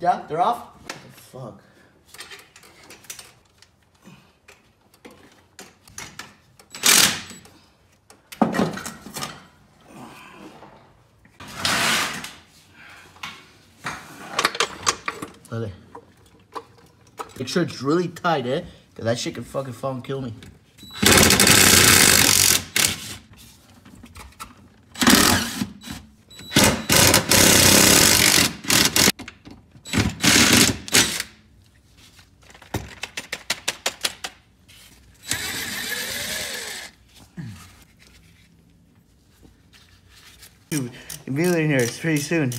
Yeah, they're off? What the fuck? Dale. Make sure it's really tight, eh? Cause that shit can fucking fall and kill me. Dude, you'll be in here. It's pretty soon.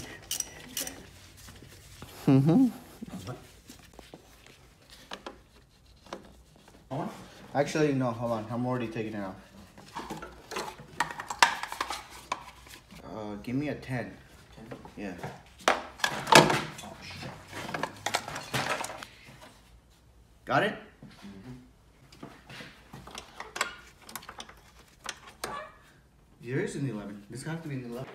Actually, no, hold on. I'm already taking it out. Give me a 10. 10? Yeah. Oh, shit. Got it? Yours is an 11. This has to be an 11.